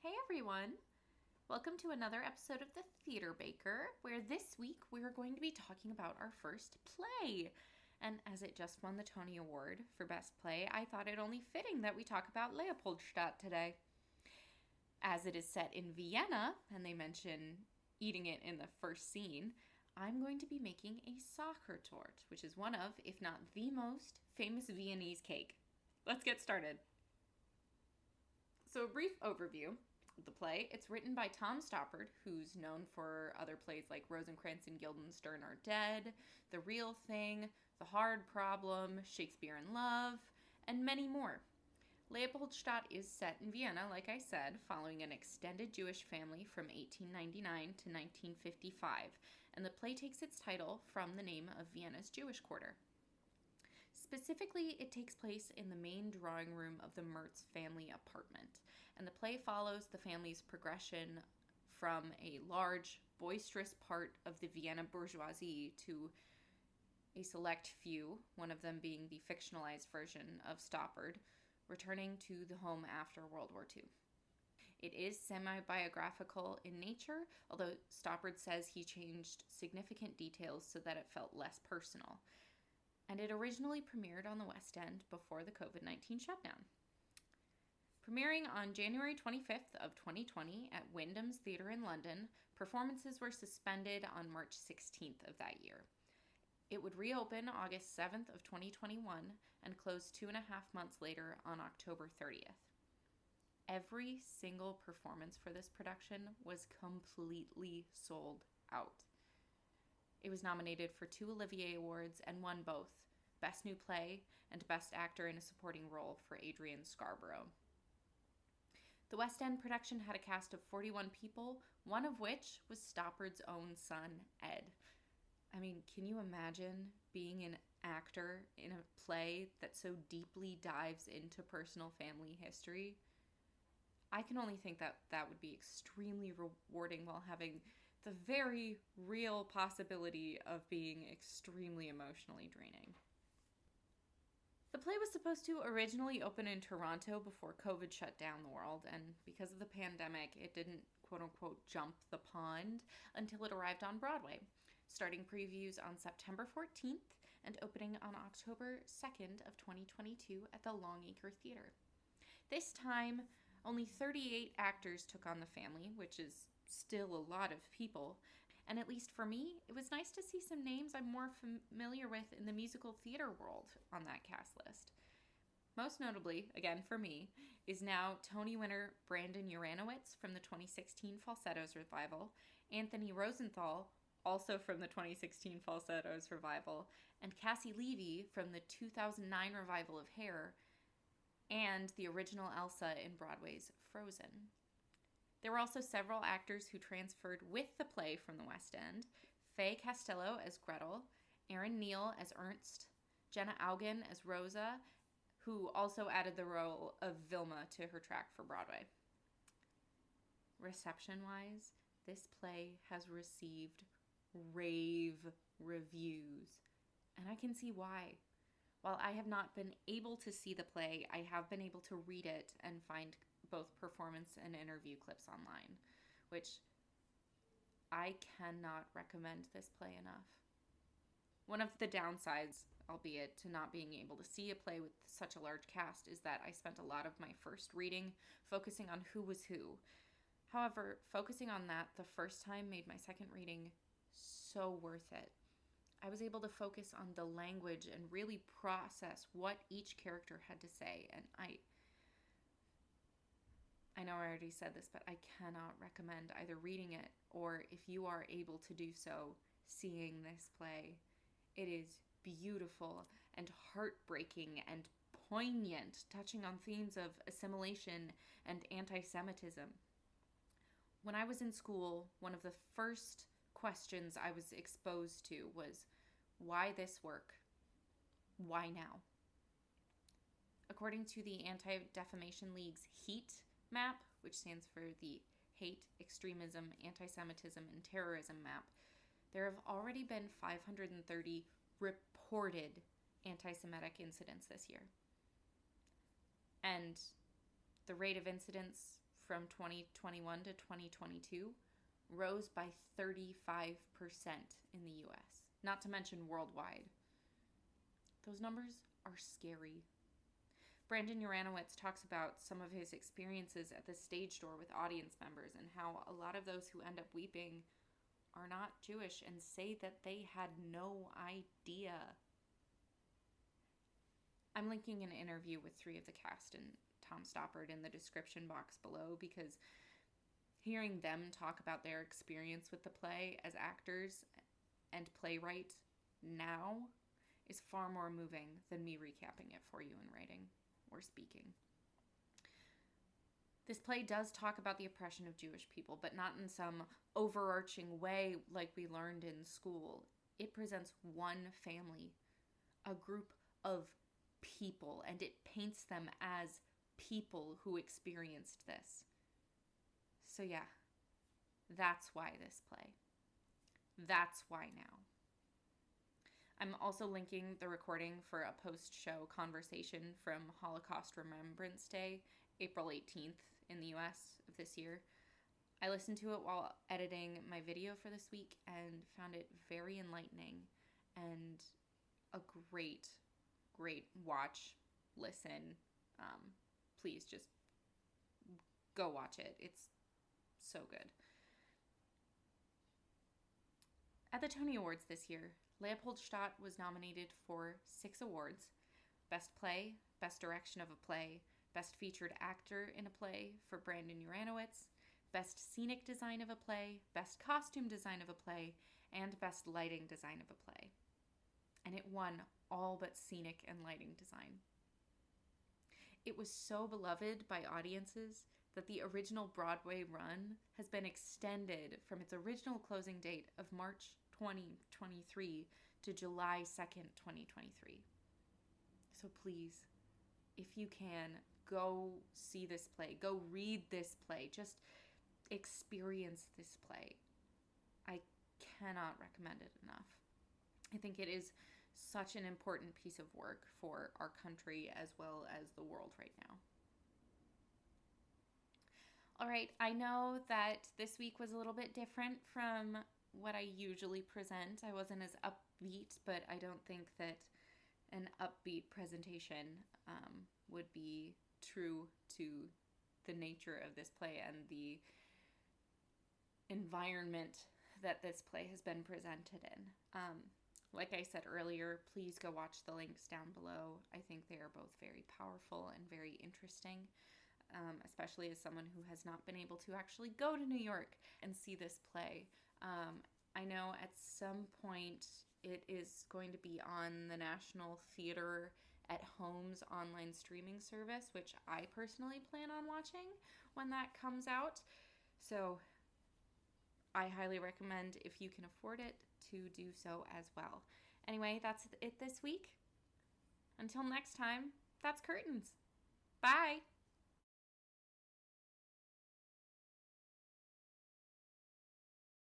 Hey everyone! Welcome to another episode of The Theater Baker, where this week we're going to be talking about our first play. And as it just won the Tony Award for Best Play, I thought it only fitting that we talk about Leopoldstadt today. As it is set in Vienna, and they mention eating it in the first scene, I'm going to be making a Sacher Torte, which is one of, if not the most, famous Viennese cake. Let's get started. So a brief overview of the play. It's written by Tom Stoppard, who's known for other plays like Rosencrantz and Guildenstern Are Dead, The Real Thing, The Hard Problem, Shakespeare in Love, and many more. Leopoldstadt is set in Vienna, like I said, following an extended Jewish family from 1899 to 1955, and the play takes its title from the name of Vienna's Jewish quarter. Specifically, it takes place in the main drawing room of the Mertz family apartment, and the play follows the family's progression from a large, boisterous part of the Vienna bourgeoisie to a select few, one of them being the fictionalized version of Stoppard, returning to the home after World War II. It is semi-biographical in nature, although Stoppard says he changed significant details so that it felt less personal. And it originally premiered on the West End before the COVID-19 shutdown. Premiering on January 25th of 2020 at Wyndham's Theatre in London, performances were suspended on March 16th of that year. It would reopen August 7th of 2021 and close 2.5 months later on October 30th. Every single performance for this production was completely sold out. It was nominated for 2 Olivier Awards and won both Best New Play and Best Actor in a Supporting Role for Adrian Scarborough. The West End production had a cast of 41 people, one of which was Stoppard's own son, Ed. I mean, can you imagine being an actor in a play that so deeply dives into personal family history? I can only think that that would be extremely rewarding while having the very real possibility of being extremely emotionally draining. The play was supposed to originally open in Toronto before COVID shut down the world, and because of the pandemic, it didn't quote-unquote jump the pond until it arrived on Broadway, starting previews on September 14th and opening on October 2nd of 2022 at the Longacre Theatre. This time, only 38 actors took on the family, which is still a lot of people, and at least for me, it was nice to see some names I'm more familiar with in the musical theater world on that cast list. Most notably, again for me, is now Tony winner Brandon Uranowitz from the 2016 Falsettos revival, Anthony Rosenthal, also from the 2016 Falsettos revival, and Cassie Levy from the 2009 revival of Hair, and the original Elsa in Broadway's Frozen. There were also several actors who transferred with the play from the West End: Faye Costello as Gretel, Aaron Neal as Ernst, Jenna Augen as Rosa, who also added the role of Vilma to her track for Broadway. Reception-wise, this play has received rave reviews, and I can see why. While I have not been able to see the play, I have been able to read it and find both performance and interview clips online, which I cannot recommend this play enough. One of the downsides, albeit, to not being able to see a play with such a large cast is that I spent a lot of my first reading focusing on who was who. However, focusing on that the first time made my second reading so worth it. I was able to focus on the language and really process what each character had to say, and I know I already said this, but I cannot recommend either reading it or, if you are able to do so, seeing this play. It is beautiful and heartbreaking and poignant, touching on themes of assimilation and anti-Semitism. When I was in school, one of the first questions I was exposed to was, why this work? Why now? According to the Anti-Defamation League's HEAT map, which stands for the Hate, Extremism, Anti-Semitism, and Terrorism map, there have already been 530 reported anti-Semitic incidents this year. And the rate of incidents from 2021 to 2022 rose by 35% in the US, not to mention worldwide. Those numbers are scary. Brandon Uranowitz talks about some of his experiences at the stage door with audience members and how a lot of those who end up weeping are not Jewish and say that they had no idea. I'm linking an interview with 3 of the cast and Tom Stoppard in the description box below, because hearing them talk about their experience with the play as actors and playwright now is far more moving than me recapping it for you in writing or speaking. This play does talk about the oppression of Jewish people, but not in some overarching way like we learned in school. It presents one family, a group of people, and it paints them as people who experienced this. So yeah, that's why this play. That's why now. I'm also linking the recording for a post-show conversation from Holocaust Remembrance Day, April 18th in the US of this year. I listened to it while editing my video for this week and found it very enlightening and a great watch, listen. Please just go watch it. It's so good. At the Tony Awards this year, Leopoldstadt was nominated for 6 awards: Best Play, Best Direction of a Play, Best Featured Actor in a Play for Brandon Uranowitz, Best Scenic Design of a Play, Best Costume Design of a Play, and Best Lighting Design of a Play. And it won all but Scenic and Lighting Design. It was so beloved by audiences that the original Broadway run has been extended from its original closing date of March 2023 to July 2nd, 2023. So please, if you can, go see this play. Go read this play. Just experience this play. I cannot recommend it enough. I think it is such an important piece of work for our country as well as the world right now. All right, I know that this week was a little bit different from what I usually present. I wasn't as upbeat, but I don't think that an upbeat presentation would be true to the nature of this play and the environment that this play has been presented in. Like I said earlier, please go watch the links down below. I think they are both very powerful and very interesting, especially as someone who has not been able to actually go to New York and see this play. I know at some point it is going to be on the National Theater at Home's online streaming service, which I personally plan on watching when that comes out. So I highly recommend, if you can afford it, to do so as well. Anyway, that's it this week. Until next time, that's curtains. Bye!